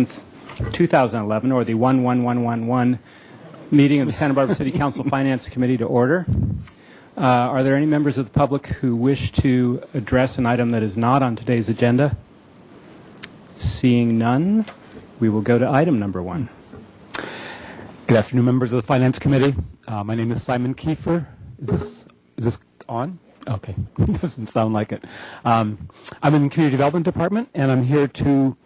2011, or the 11111 meeting of the Santa Barbara City Council Finance Committee to order. Are there any members of the public who wish to address an item that is not on today's agenda? Seeing none, we will go to item number 1. Good afternoon, members of the Finance Committee. My name is Simon Kiefer. Is this on? Okay, doesn't sound like it. I'm in the Community Development Department, and I'm here to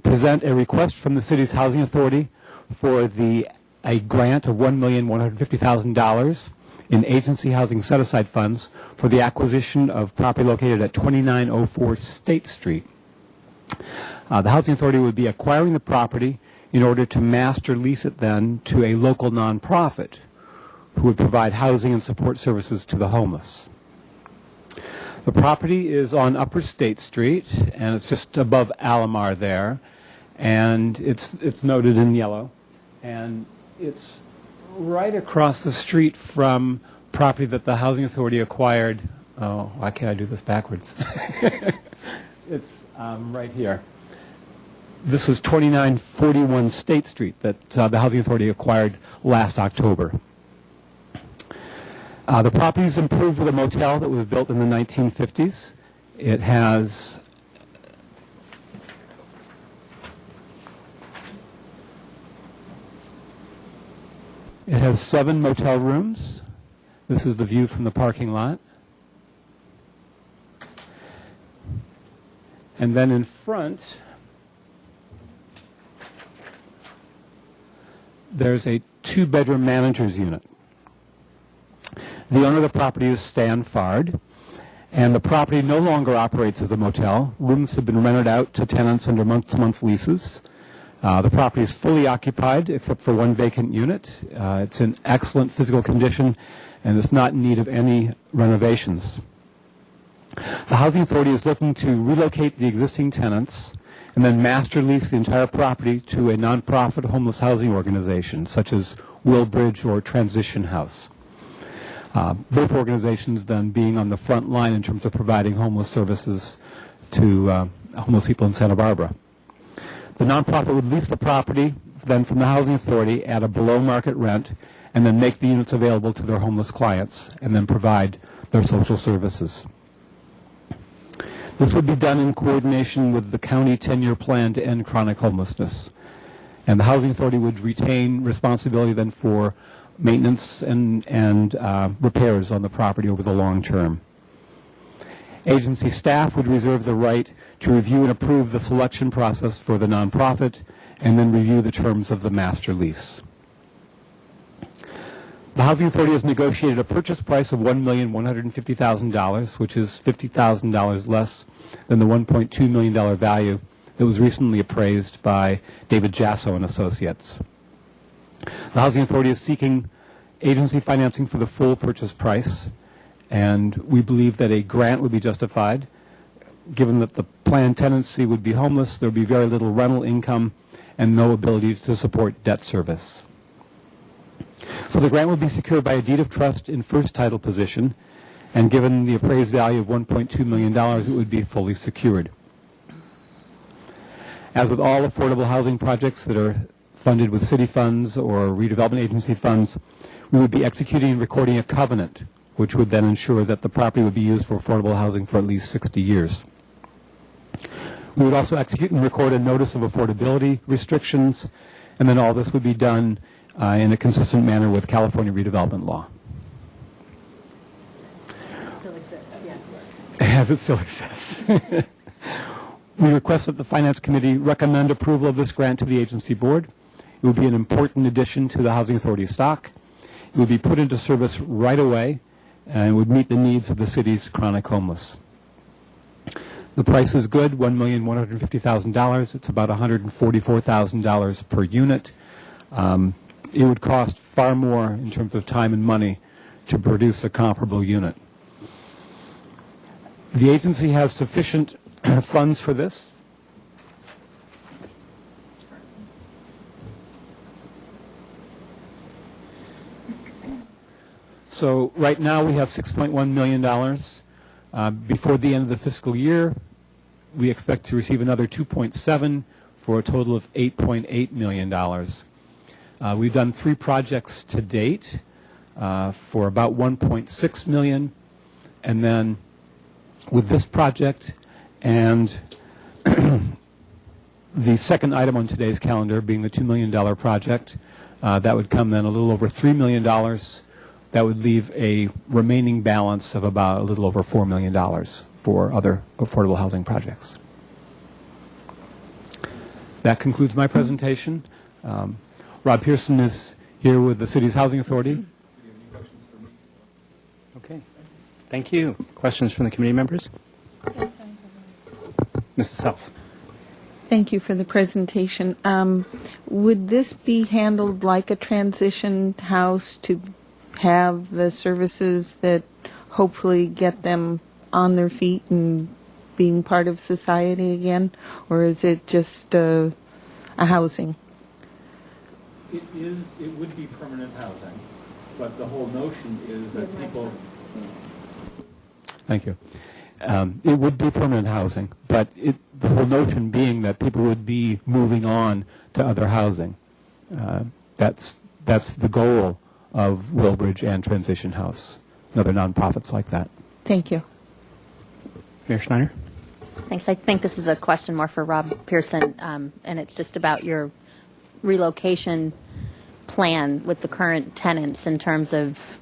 present a request from the city's Housing Authority for a grant of $1,150,000 in agency housing set-aside funds for the acquisition of property located at 2904 State Street. The Housing Authority would be acquiring the property in order to master lease it then to a local nonprofit who would provide housing and support services to the homeless. The property is on Upper State Street, and it's just above Alamar there, and it's noted in yellow, and it's right across the street from property that the Housing Authority acquired. Oh, why can't I do this backwards? It's right here. This was 2941 State Street that the Housing Authority acquired last October. The property is improved with a motel that was built in the 1950s. It has It has 7 motel rooms. This is the view from the parking lot. And then in front, there's a 2-bedroom manager's unit. The owner of the property is Stan Fard, and the property no longer operates as a motel. Rooms have been rented out to tenants under month-to-month leases. The property is fully occupied except for 1 vacant unit. It's in excellent physical condition and is not in need of any renovations. The Housing Authority is looking to relocate the existing tenants and then master lease the entire property to a nonprofit homeless housing organization such as Willbridge or Transition House. Both organizations then being on the front line in terms of providing homeless services to homeless people in Santa Barbara. The nonprofit would lease the property then from the Housing Authority at a below market rent and then make the units available to their homeless clients and then provide their social services. This would be done in coordination with the county 10-year plan to end chronic homelessness. And the Housing Authority would retain responsibility then for maintenance and repairs on the property over the long term. Agency staff would reserve the right to review and approve the selection process for the nonprofit and then review the terms of the master lease. The Housing Authority has negotiated a purchase price of $1,150,000, which is $50,000 less than the $1.2 million value that was recently appraised by David Jasso and Associates. The Housing Authority is seeking agency financing for the full purchase price, and we believe that a grant would be justified. Given that the planned tenancy would be homeless, there would be very little rental income and no ability to support debt service. So the grant would be secured by a deed of trust in first title position, and given the appraised value of $1.2 million, it would be fully secured. As with all affordable housing projects that are funded with city funds or redevelopment agency funds, we would be executing and recording a covenant, which would then ensure that the property would be used for affordable housing for at least 60 years. We would also execute and record a notice of affordability restrictions, and then all this would be done in a consistent manner with California redevelopment law. Still exists, yes. As it still exists. We request that the Finance Committee recommend approval of this grant to the agency board. It would be an important addition to the Housing Authority stock. It would be put into service right away and would meet the needs of the city's chronic homeless. The price is good, $1,150,000. It's about $144,000 per unit. It would cost far more in terms of time and money to produce a comparable unit. The agency has sufficient funds for this. So right now we have $6.1 million. Before the end of the fiscal year, we expect to receive another $2.7 for a total of $8.8 million. We've done 3 projects to date for about $1.6 million, and then with this project and the second item on today's calendar being the $2 million project, that would come then a little over $3 million. That would leave a remaining balance of about a little over $4 million for other affordable housing projects. That concludes my presentation. Rob Pearson is here with the city's Housing Authority. Okay. Thank you. Questions from the committee members? Mrs. Self. Thank you for the presentation. Would this be handled like a transition house to have the services that hopefully get them on their feet and being part of society again? Or is it just a housing? It would be permanent housing, but the whole notion is that people... Thank you. It would be permanent housing, but the whole notion being that people would be moving on to other housing. That's the goal of Willbridge and Transition House and other nonprofits like that. Thank you. Mayor Schneider? Thanks. I think this is a question more for Rob Pearson, and it's just about your relocation plan with the current tenants in terms of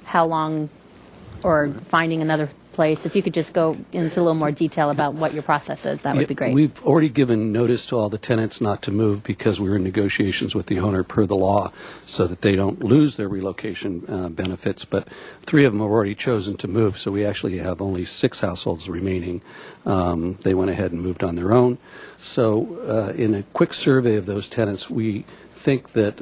how long or finding another place. If you could just go into a little more detail about what your process is, that would be great. We've already given notice to all the tenants not to move because we're in negotiations with the owner per the law so that they don't lose their relocation benefits. But 3 of them have already chosen to move, so we actually have only 6 households remaining. They went ahead and moved on their own. So in a quick survey of those tenants, we think that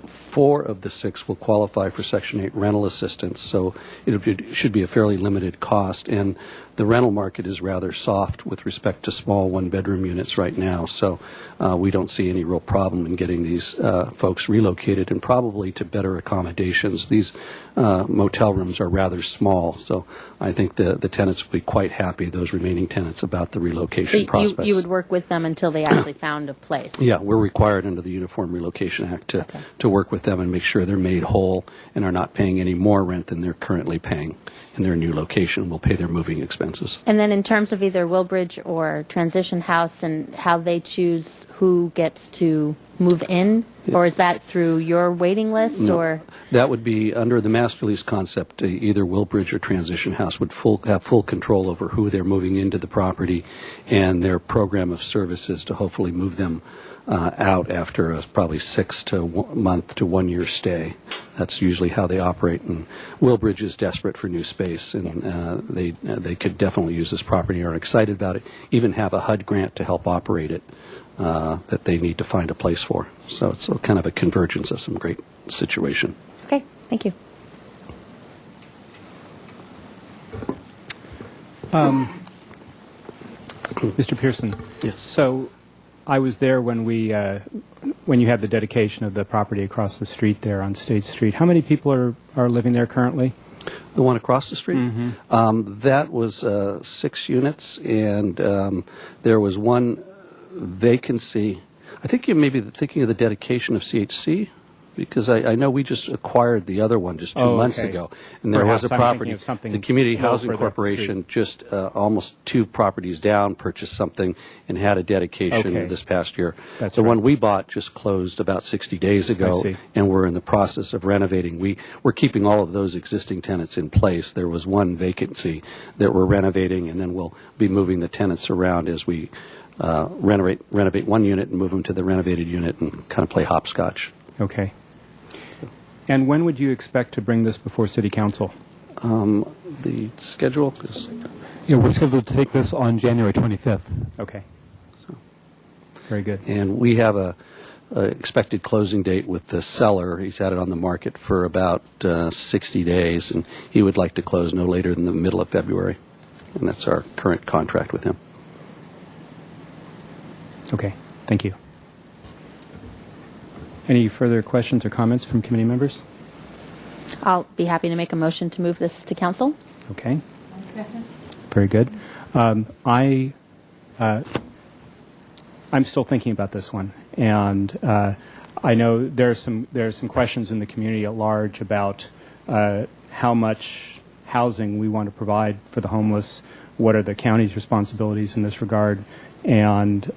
4 of the 6 will qualify for Section 8 rental assistance, so it should be a fairly limited cost. And the rental market is rather soft with respect to small one-bedroom units right now, so we don't see any real problem in getting these folks relocated and probably to better accommodations. These motel rooms are rather small, so I think the tenants will be quite happy, those remaining tenants, about the relocation prospects. You would work with them until they actually found a place? Yeah, we're required under the Uniform Relocation Act to work with them and make sure they're made whole and are not paying any more rent than they're currently paying in their new location. We'll pay their moving expenses. And then in terms of either Willbridge or Transition House and how they choose who gets to move in, or is that through your waiting list? No, or that would be under the master lease concept. Either Willbridge or Transition House would have full control over who they're moving into the property and their program of services to hopefully move them out after a probably 6 month to 1 year stay. That's usually how they operate. And Willbridge is desperate for new space, and they could definitely use this property, are excited about it, even have a HUD grant to help operate it that they need to find a place for. So it's kind of a convergence of some great situation. okay, thank you. Mr. Pearson? Yes. So I was there when when you had the dedication of the property across the street there on State Street. How many people are living there currently? The one across the street? That was 6 units, and there was one vacancy. I think you may be thinking of the dedication of CHC, because I know we just acquired the other one just 2 months ago. And there was a Perhaps I'm property, thinking of something the Community a little Housing further Corporation just almost 2 properties down purchased something and had a dedication Okay. this past year. That's the right. one we bought just closed about 60 days ago, see. and we're in the process of renovating. We're keeping all of those existing tenants in place. There was one vacancy that we're renovating, and then we'll be moving the tenants around as we renovate one unit and move them to the renovated unit and kind of play hopscotch. Okay. And when would you expect to bring this before City Council? The schedule is... Yeah, we're scheduled to take this on January 25th. Okay. Very good. And we have a expected closing date with the seller. He's had it on the market for about 60 days, and he would like to close no later than the middle of February. And that's our current contract with him. Okay. Thank you. Any further questions or comments from committee members? I'll be happy to make a motion to move this to council. Okay. Very good. I I'm still thinking about this one, and I know there are some questions in the community at large about how much housing we want to provide for the homeless. What are the county's responsibilities in this regard? And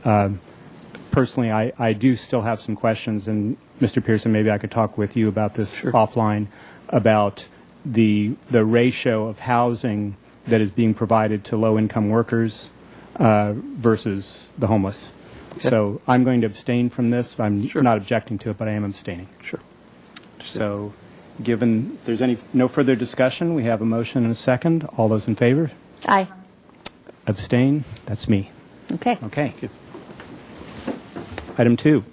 personally, I do still have some questions, and Mr. Pearson, maybe I could talk with you about this offline, about the ratio of housing that is being provided to low-income workers versus the homeless. Okay. So I'm going to abstain from this. I'm Sure. not objecting to it, but I am abstaining. Sure. So given there's no further discussion, we have a motion and a second. All those in favor? Aye. Abstain? That's me. Okay. Okay. Item 2.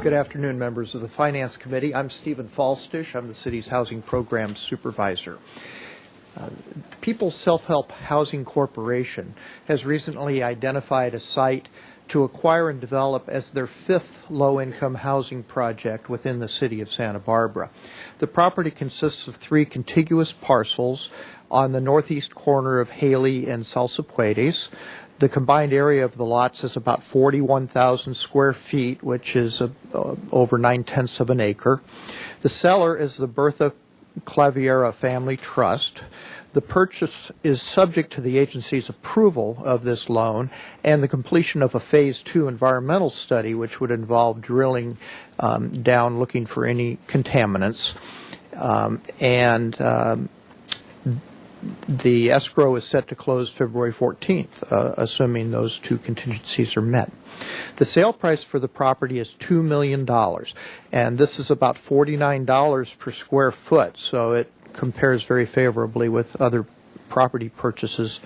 Good afternoon, members of the Finance Committee. I'm Stephen Falstish. I'm the city's Housing Program Supervisor. People's Self-Help Housing Corporation has recently identified a site to acquire and develop as their 5th low-income housing project within the city of Santa Barbara. The property consists of 3 contiguous parcels on the northeast corner of Haley and Salsapuedes. The combined area of the lots is about 41,000 square feet, which is over 9/10 of an acre. The seller is the Bertha Claviera Family Trust. The purchase is subject to the agency's approval of this loan and the completion of a Phase 2 environmental study, which would involve drilling down looking for any contaminants. The escrow is set to close February 14th, assuming those 2 contingencies are met. The sale price for the property is $2 million, and this is about $49 per square foot, so it compares very favorably with other property purchases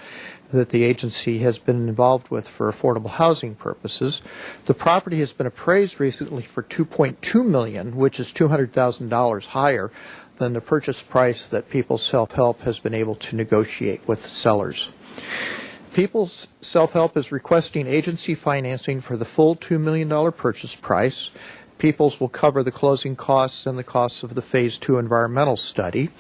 that the agency has been involved with for affordable housing purposes. The property has been appraised recently for $2.2 million, which is $200,000 higher than the purchase price that People's Self-Help has been able to negotiate with the sellers. People's Self-Help is requesting agency financing for the full $2 million purchase price. People's will cover the closing costs and the costs of the Phase 2 environmental study.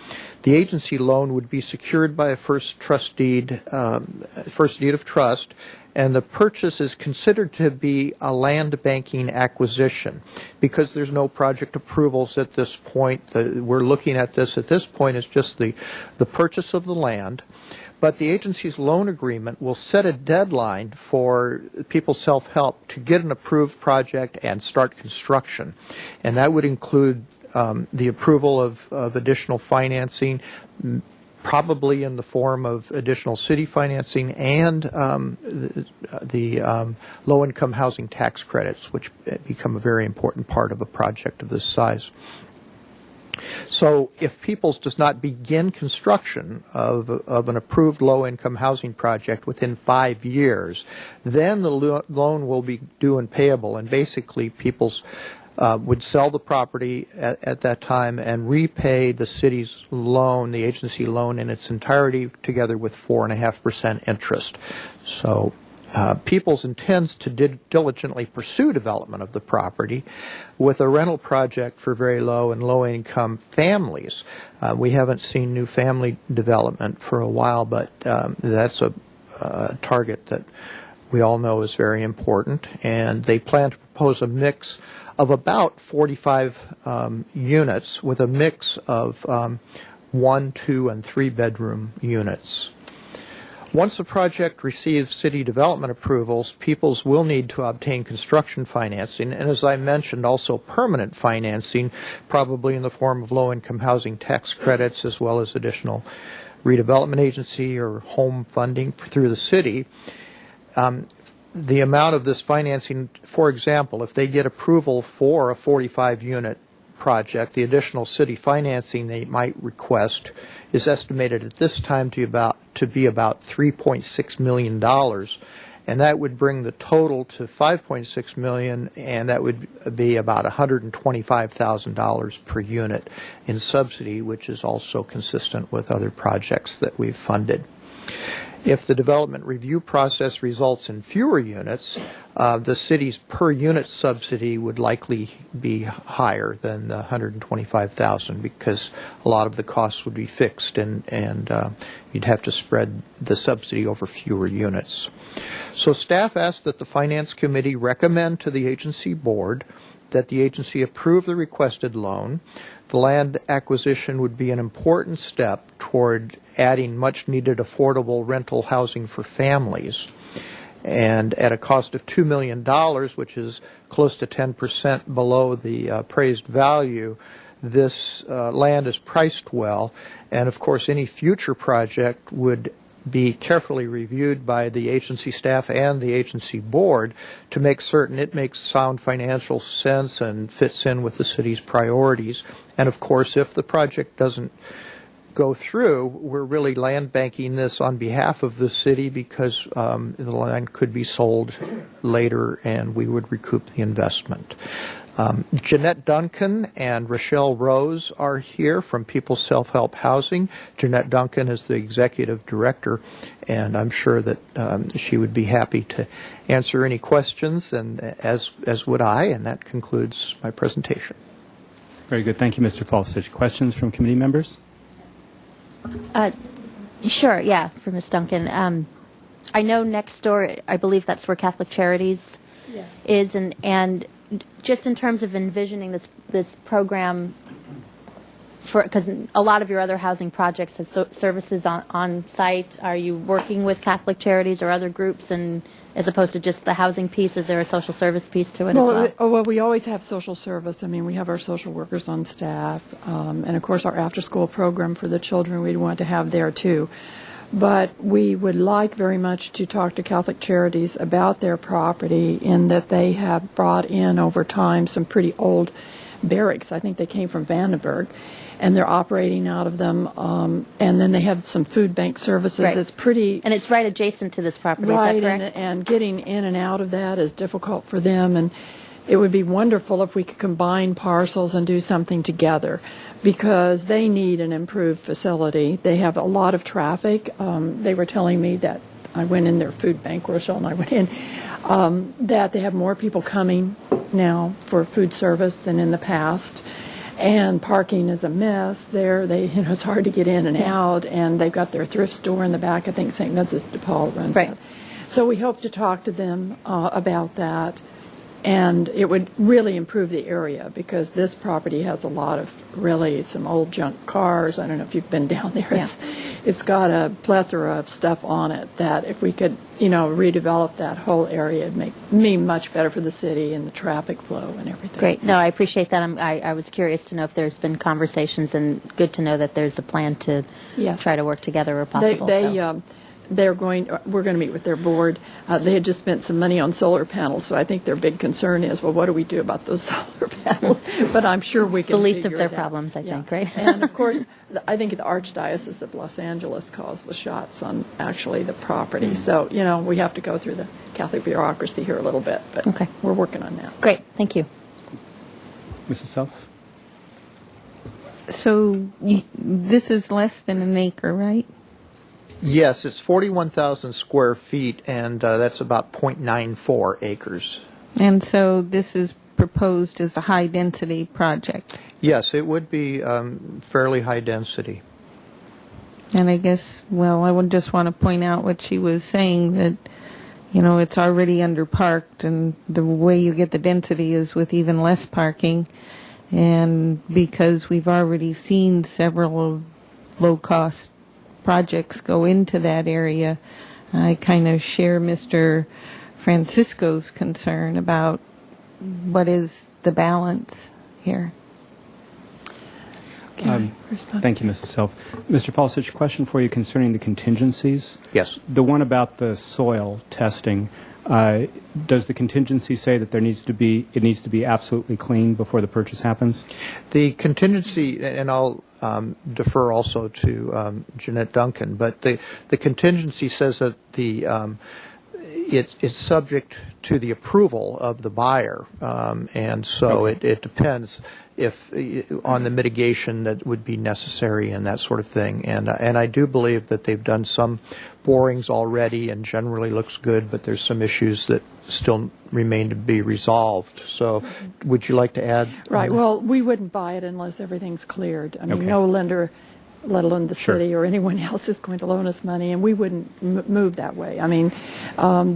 The agency loan would be secured by a first deed of trust, and the purchase is considered to be a land banking acquisition because there's no project approvals at this point. We're looking at this at this point as just the purchase of the land. But the agency's loan agreement will set a deadline for People's Self-Help to get an approved project and start construction. And that would include the approval of additional financing, probably in the form of additional city financing and the low-income housing tax credits, which become a very important part of a project of this size. So if Peoples does not begin construction of an approved low-income housing project within 5 years, then the loan will be due and payable, and basically Peoples would sell the property at that time and repay the city's loan, the agency loan in its entirety, together with 4.5% interest. So Peoples intends to diligently pursue development of the property with a rental project for very low and low-income families. We haven't seen new family development for a while, but that's a target that we all know is very important. And they plan to propose a mix of about 45 units with a mix of 1, 2, and 3 bedroom units. Once the project receives city development approvals, Peoples will need to obtain construction financing, and as I mentioned, also permanent financing, probably in the form of low-income housing tax credits as well as additional redevelopment agency or home funding through the city. The amount of this financing, for example, if they get approval for a 45-unit project, the additional city financing they might request is estimated at this time to be about $3.6 million, and that would bring the total to $5.6 million, and that would be about $125,000 per unit in subsidy, which is also consistent with other projects that we've funded. If the development review process results in fewer units, the city's per unit subsidy would likely be higher than the $125,000 because a lot of the costs would be fixed and you'd have to spread the subsidy over fewer units. So staff asked that the Finance Committee recommend to the agency board that the agency approve the requested loan. The land acquisition would be an important step toward adding much-needed affordable rental housing for families. And at a cost of $2 million, which is close to 10% below the appraised value, this land is priced well. And of course, any future project would be carefully reviewed by the agency staff and the agency board to make certain it makes sound financial sense and fits in with the city's priorities. And of course, if the project doesn't go through, we're really land banking this on behalf of the city because the land could be sold later and we would recoup the investment. Jeanette Duncan and Rochelle Rose are here from People's Self-Help Housing. Jeanette Duncan is the executive director, and I'm sure that she would be happy to answer any questions, and as would I, and that concludes my presentation. Very good. Thank you, Mr. Falsich. Questions from committee members? Sure, yeah, for Ms. Duncan. I know next door, I believe that's where Catholic Charities is, and just in terms of envisioning this program, because a lot of your other housing projects have services on site, are you working with Catholic Charities or other groups, and as opposed to just the housing piece, is there a social service piece to it as well? Well, we always have social service. I mean, we have our social workers on staff, and of course our after-school program for the children we'd want to have there too. But we would like very much to talk to Catholic Charities about their property in that they have brought in over time some pretty old barracks. I think they came from Vandenberg, and they're operating out of them. And then they have some food bank services. Right. It's pretty... And it's right adjacent to this property, right, is that correct? and getting in and out of that is difficult for them. And it would be wonderful if we could combine parcels and do something together, because they need an improved facility. They have a lot of traffic. They were telling me that I went in their food bank, Rochelle and I went in, that they have more people coming now for food service than in the past. And parking is a mess there. It's hard to get in and out, and they've got their thrift store in the back. I think St. Vincent de Paul runs Right. that. So we hope to talk to them about that. And it would really improve the area because this property has a lot of really some old junk cars. I don't know if you've been down there. Yeah. It's got a plethora of stuff on it that if we could, redevelop that whole area, it'd make me much better for the city and the traffic flow and everything. Great. No, I appreciate that. I was curious to know if there's been conversations, and good to know that there's a plan to Yes. try to work together where possible. so. We're going to meet with their board. They had just spent some money on solar panels, so I think their big concern is, well, what do we do about those solar panels? But I'm sure we can The least of figure their it out. problems, I think, right? And of course, I think the Archdiocese of Los Angeles calls the shots on actually the property. So, we have to go through the Catholic bureaucracy here a little bit, but Okay. we're working on that. Great. Thank you. Mrs. Self? So this is less than an acre, right? Yes, it's 41,000 square feet, and that's about 0.94 acres. And so this is proposed as a high-density project. Yes, it would be fairly high density. And I guess, I would just want to point out what she was saying, that, it's already underparked, and the way you get the density is with even less parking. And because we've already seen several low-cost projects go into that area, I kind of share Mr. Francisco's concern about what is the balance here. Thank you, Mrs. Self. Mr. Falsich, question for you concerning the contingencies. Yes. The one about the soil testing, does the contingency say that it needs to be absolutely clean before the purchase happens? The contingency, and I'll defer also to Jeanette Duncan, but the contingency says that it's subject to the approval of the buyer, and so it depends. if on the mitigation that would be necessary and that sort of thing. And I do believe that they've done some borings already and generally looks good, but there's some issues that still remain to be resolved. So would you like to add? Right. Well, we wouldn't buy it unless everything's cleared. I mean, Okay. no lender, let alone the Sure. city or anyone else, is going to loan us money, and we wouldn't move that way. I mean,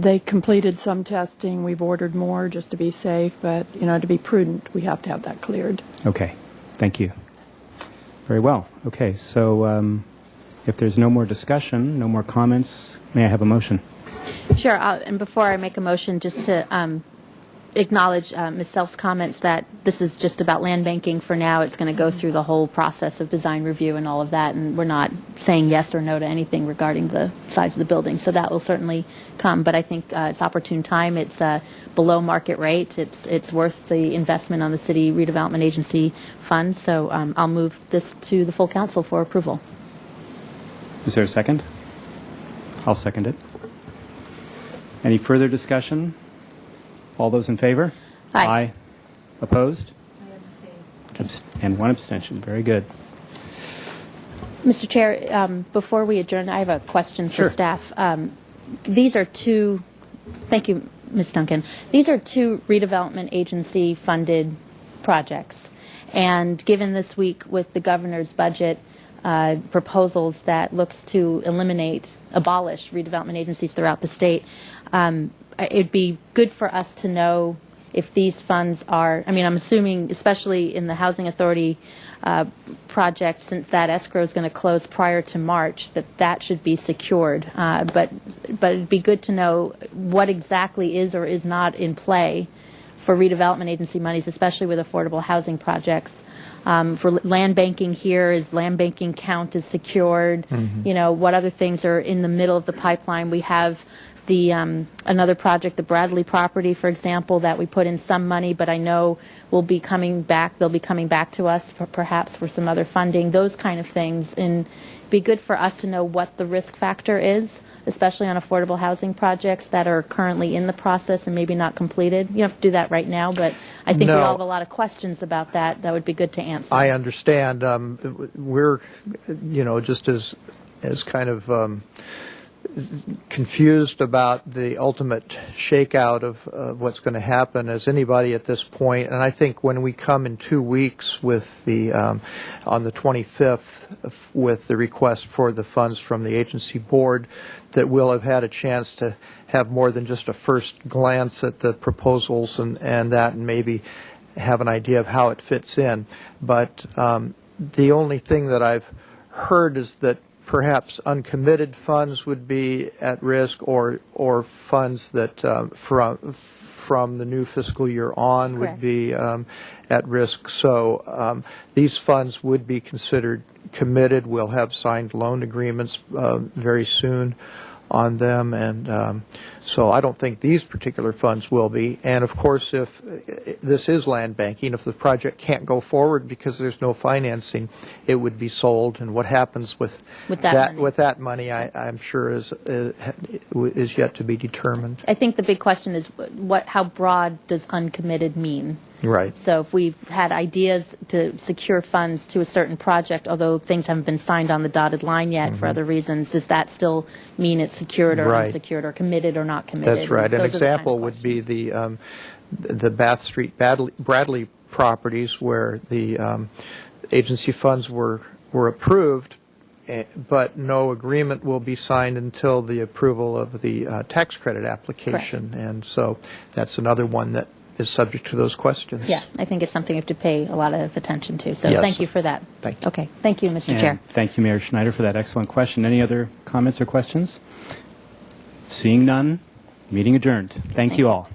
they completed some testing. We've ordered more just to be safe, but, to be prudent, we have to have that cleared. Okay, thank you. Very well. Okay, so if there's no more discussion, no more comments, may I have a motion? Sure, and before I make a motion, just to acknowledge Ms. Self's comments that this is just about land banking for now. It's going to go through the whole process of design review and all of that, and we're not saying yes or no to anything regarding the size of the building. So that will certainly come, but I think it's opportune time. It's below market rate. It's worth the investment on the City Redevelopment Agency fund. So I'll move this to the full council for approval. Is there a second? I'll second it. Any further discussion? All those in favor? Aye. Opposed? And one abstention. Very good. Mr. Chair, before we adjourn, I have a question for Sure. staff. These are two, thank you, Ms. Duncan. These are two redevelopment agency funded projects. And given this week with the governor's budget proposals that looks to abolish redevelopment agencies throughout the state, it'd be good for us to know if these funds are, I'm assuming, especially in the Housing Authority project, since that escrow is going to close prior to March, that should be secured. But it'd be good to know what exactly is or is not in play for redevelopment agency monies, especially with affordable housing projects. For land banking here, is land banking count is secured? What other things are in the middle of the pipeline? We have the another project, the Bradley property, for example, that we put in some money, but I know will be coming back. They'll be coming back to us perhaps for some other funding, those kind of things. And be good for us to know what the risk factor is, especially on affordable housing projects that are currently in the process and maybe not completed. You don't have to do that right now, but I think we all have a lot of questions about that. That would be good to answer. I understand. We're, just as kind of confused about the ultimate shakeout of what's going to happen as anybody at this point. And I think when we come in 2 weeks with the on the 25th with the request for the funds from the agency board, that we'll have had a chance to have more than just a first glance at the proposals and maybe have an idea of how it fits in. But the only thing that I've heard is that perhaps uncommitted funds would be at risk, or funds that from the new fiscal year on would be at risk. So these funds would be considered committed. We'll have signed loan agreements very soon on them, and so I don't think these particular funds will be. And of course, if this is land banking, if the project can't go forward because there's no financing, it would be sold. And what happens with that money, I'm sure is yet to be determined. I think the big question is how broad does uncommitted mean? Right. So if we've had ideas to secure funds to a certain project, although things haven't been signed on the dotted line yet for other reasons, does that still mean it's secured or unsecured or committed or not committed? That's right. An example would be the Bath Street Bradley properties where the agency funds were approved, but no agreement will be signed until the approval of the tax credit application. Correct. And so that's another one that is subject to those questions. Yeah, I think it's something we have to pay a lot of attention to. So Yes. thank you for that. Thank you. Okay. Thank you, Mr. And Chair. thank you, Mayor Schneider, for that excellent question. Any other comments or questions? Seeing none, meeting adjourned. Thank you all.